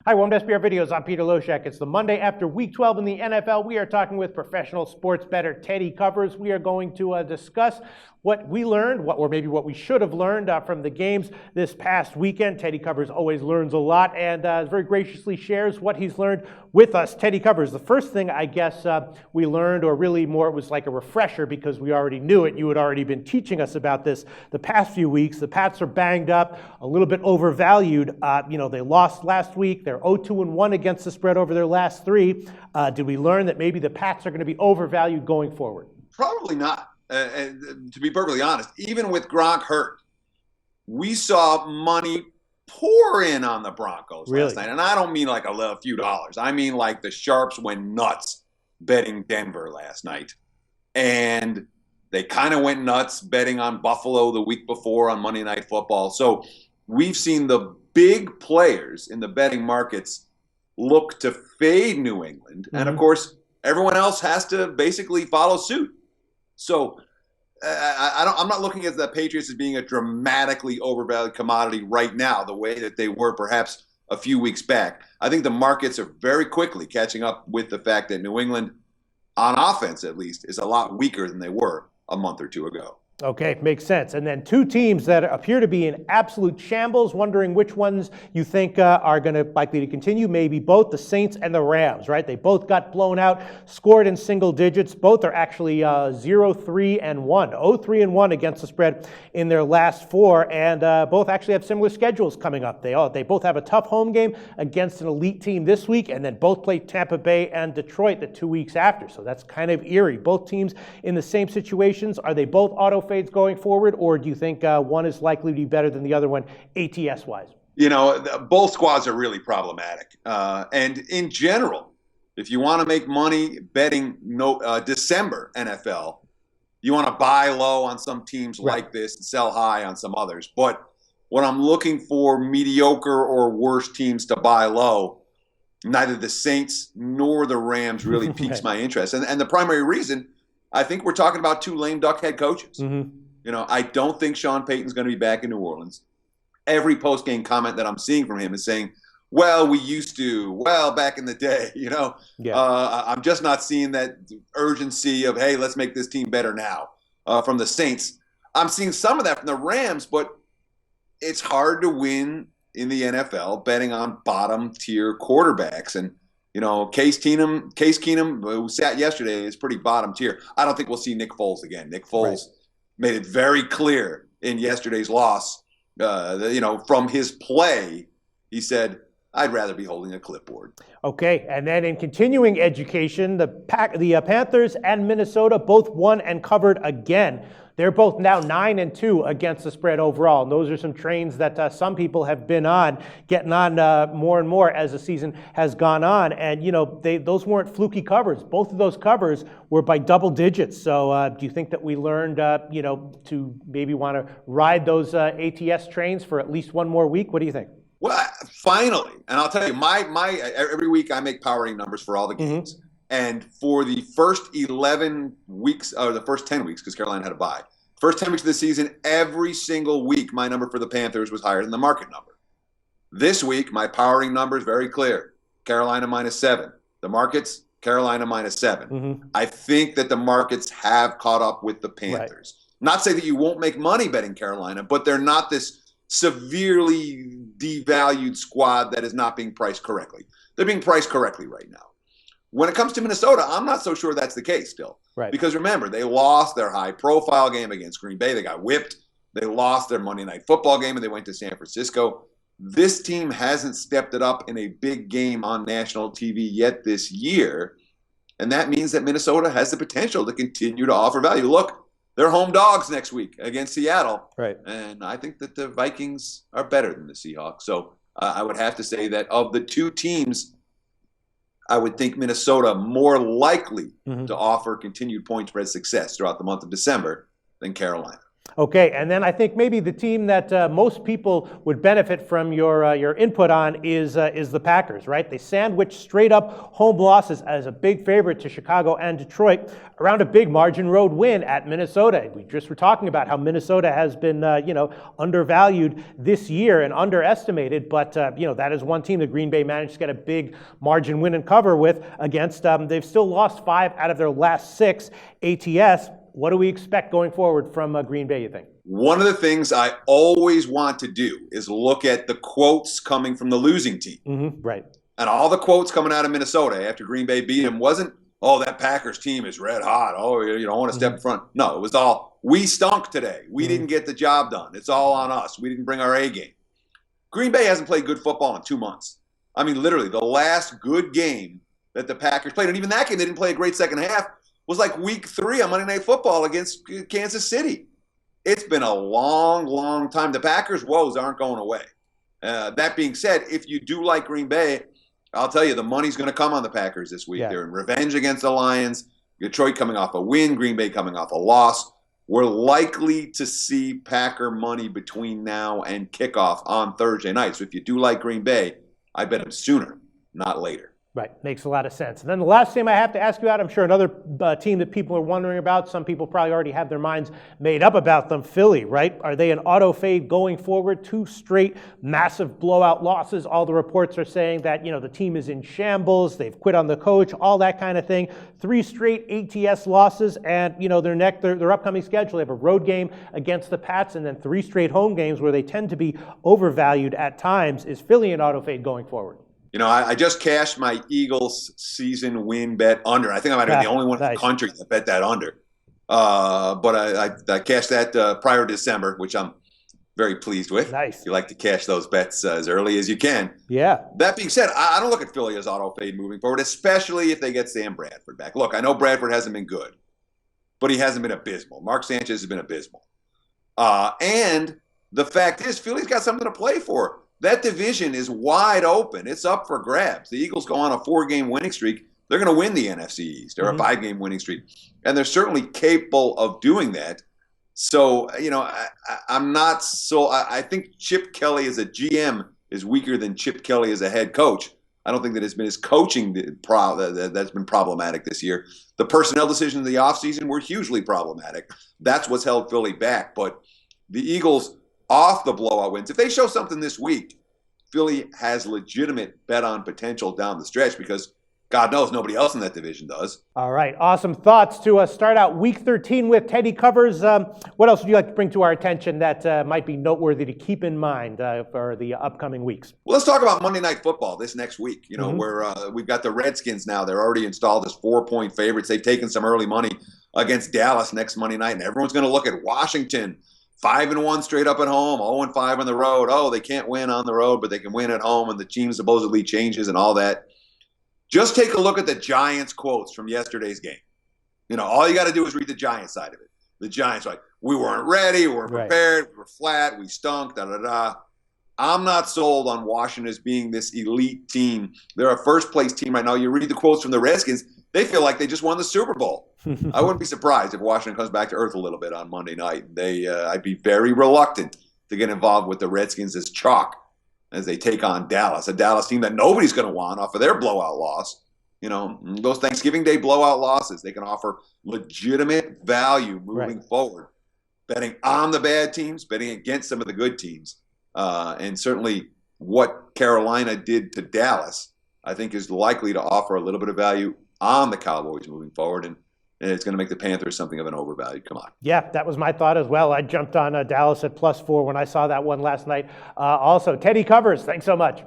Hi, welcome to SBR Videos. I'm Peter Loshak. It's the Monday after Week 12 in the NFL. We are talking with professional sports bettor Teddy Covers. We are going to discuss what we learned, or maybe what we should have learned from the games this past weekend. Teddy Covers always learns a lot and very graciously shares what he's learned with us. Teddy Covers, the first thing I guess we learned, or really more, it was like a refresher because we already knew it. You had already been teaching us about this the past few weeks. The Pats are banged up, a little bit overvalued. They lost last week. They're 0-2-1 against the spread over their last three. Did we learn that maybe the Pats are going to be overvalued going forward? Probably not. To be perfectly honest, even with Gronk hurt, we saw money pour in on the Broncos last night. And I don't mean like a few dollars. I mean like the sharps went nuts betting Denver last night. And they kind of went nuts betting on Buffalo the week before on Monday Night Football. So we've seen the big players in the betting markets look to fade New England. Mm-hmm. And, of course, everyone else has to basically follow suit. So I'm not looking at the Patriots as being a dramatically overvalued commodity right now, the way that they were perhaps a few weeks back. I think the markets are very quickly catching up with the fact that New England, on offense at least, is a lot weaker than they were a month or two ago. Okay, makes sense. And then two teams that appear to be in absolute shambles, wondering which ones you think are going to likely to continue, maybe both, the Saints and the Rams, right? They both got blown out, scored in single digits. Both are actually 0-3-1, 0-3-1 against the spread in their last four, and both actually have similar schedules coming up. They both have a tough home game against an elite team this week, and then both play Tampa Bay and Detroit the 2 weeks after. So that's kind of eerie. Both teams in the same situations. Are they both auto fades going forward, or do you think one is likely to be better than the other one ATS-wise? Both squads are really problematic. And in general, if you want to make money betting December NFL, you want to buy low on some teams like this and sell high on some others. But when I'm looking for mediocre or worse teams to buy low, neither the Saints nor the Rams really piques my interest. And the primary reason, I think we're talking about two lame duck head coaches. Mm-hmm. I don't think Sean Payton's going to be back in New Orleans. Every post-game comment that I'm seeing from him is saying, well, we used to, well, back in the day, I'm just not seeing that urgency of, hey, let's make this team better now from the Saints. I'm seeing some of that from the Rams, but it's hard to win in the NFL betting on bottom-tier quarterbacks. And Case Keenum, who sat yesterday, is pretty bottom tier. I don't think we'll see Nick Foles again. Nick Foles made it very clear in yesterday's loss, from his play, he said, I'd rather be holding a clipboard. Okay, and then in continuing education, the Panthers and Minnesota both won and covered again. They're both now 9-2 against the spread overall. And those are some trains that some people have been on, getting on more and more as the season has gone on. And, those weren't fluky covers. Both of those covers were by double digits. So do you think that we learned, to maybe want to ride those ATS trains for at least one more week? What do you think? Well, finally, and I'll tell you, my every week I make powering numbers for all the games. Mm-hmm. And for the first 11 weeks, or the first 10 weeks, because Carolina had a bye, first 10 weeks of the season, every single week, my number for the Panthers was higher than the market number. This week, my powering number is very clear. Carolina -7. The markets, Carolina -7. Mm-hmm. I think that the markets have caught up with the Panthers. Right. Not say that you won't make money betting Carolina, but they're not this severely devalued squad that is not being priced correctly. They're being priced correctly right now. When it comes to Minnesota, I'm not so sure that's the case still. Right. Because remember, they lost their high-profile game against Green Bay. They got whipped. They lost their Monday Night Football game, and they went to San Francisco. This team hasn't stepped it up in a big game on national TV yet this year, and that means that Minnesota has the potential to continue to offer value. Look, they're home dogs next week against Seattle, and I think that the Vikings are better than the Seahawks. So I would have to say that of the two teams, I would think Minnesota more likely to offer continued point spread success throughout the month of December than Carolina. Okay, and then I think maybe the team that most people would benefit from your input on is the Packers, right? They sandwich straight up home losses as a big favorite to Chicago and Detroit around a big margin road win at Minnesota. We just were talking about how Minnesota has been undervalued this year and underestimated, but that is one team that Green Bay managed to get a big margin win and cover with against. They've still lost 5 out of their last 6 ATS. What do we expect going forward from Green Bay, you think? One of the things I always want to do is look at the quotes coming from the losing team. Mm-hmm, right. And all the quotes coming out of Minnesota after Green Bay beat him wasn't, oh, that Packers team is red hot. Oh, you don't want to step in front. No, it was all, we stunk today. We didn't get the job done. It's all on us. We didn't bring our A game. Green Bay hasn't played good football in 2 months. I mean, literally, the last good game that the Packers played, and even that game, they didn't play a great second half, was like week 3 on Monday Night Football against Kansas City. It's been a long, long time. The Packers' woes aren't going away. That being said, if you do like Green Bay, I'll tell you, the money's going to come on the Packers this week. Yeah. They're in revenge against the Lions. Detroit coming off a win. Green Bay coming off a loss. We're likely to see Packer money between now and kickoff on Thursday night. So if you do like Green Bay, I bet them sooner, not later. Right, makes a lot of sense. And then the last team I have to ask you about, I'm sure another team that people are wondering about, some people probably already have their minds made up about them, Philly, right? Are they an auto fade going forward? 2 straight massive blowout losses. All the reports are saying that, the team is in shambles, they've quit on the coach, all that kind of thing. 3 straight ATS losses, and, their upcoming schedule, they have a road game against the Pats, and then 3 straight home games where they tend to be overvalued at times. Is Philly an auto fade going forward? I just cashed my Eagles season win bet under. I think I might have been the only one in the country that bet that under. But I cashed that prior to December, which I'm very pleased with. Nice. You like to cash those bets as early as you can. Yeah. That being said, I don't look at Philly as auto fade moving forward, especially if they get Sam Bradford back. Look, I know Bradford hasn't been good, but he hasn't been abysmal. Mark Sanchez has been abysmal. And the fact is, Philly's got something to play for. That division is wide open. It's up for grabs. The Eagles go on a 4-game winning streak. They're going to win the NFC East. They're a 5-game winning streak. And they're certainly capable of doing that. So, I'm not so – I think Chip Kelly as a GM is weaker than Chip Kelly as a head coach. I don't think that it's been his coaching that's been problematic this year. The personnel decisions in the offseason were hugely problematic. That's what's held Philly back. But the Eagles – off the blowout wins. If they show something this week, Philly has legitimate bet-on potential down the stretch because God knows nobody else in that division does. All right. Awesome thoughts to start out Week 13 with Teddy Covers. What else would you like to bring to our attention that might be noteworthy to keep in mind for the upcoming weeks? Well, let's talk about Monday Night Football this next week. Where we've got the Redskins now. They're already installed as 4-point favorites. They've taken some early money against Dallas next Monday night, and everyone's going to look at Washington. 5-1 straight up at home, 0-5 on the road. Oh, they can't win on the road, but they can win at home, and the team supposedly changes and all that. Just take a look at the Giants quotes from yesterday's game. All you got to do is read the Giants side of it. The Giants are like, we weren't ready, we weren't prepared, we were flat, we stunk, da-da-da. I'm not sold on Washington as being this elite team. They're a first-place team right now. You read the quotes from the Redskins, they feel like they just won the Super Bowl. I wouldn't be surprised if Washington comes back to earth a little bit on Monday night. I'd be very reluctant to get involved with the Redskins as chalk as they take on Dallas, a Dallas team that nobody's going to want off of their blowout loss. Those Thanksgiving Day blowout losses, they can offer legitimate value moving forward. Betting on the bad teams, betting against some of the good teams. And certainly what Carolina did to Dallas, I think is likely to offer a little bit of value on the Cowboys moving forward, and it's going to make the Panthers something of an overvalued. Come on. Yeah, that was my thought as well. I jumped on Dallas at +4 when I saw that one last night. Also, Teddy Covers, thanks so much.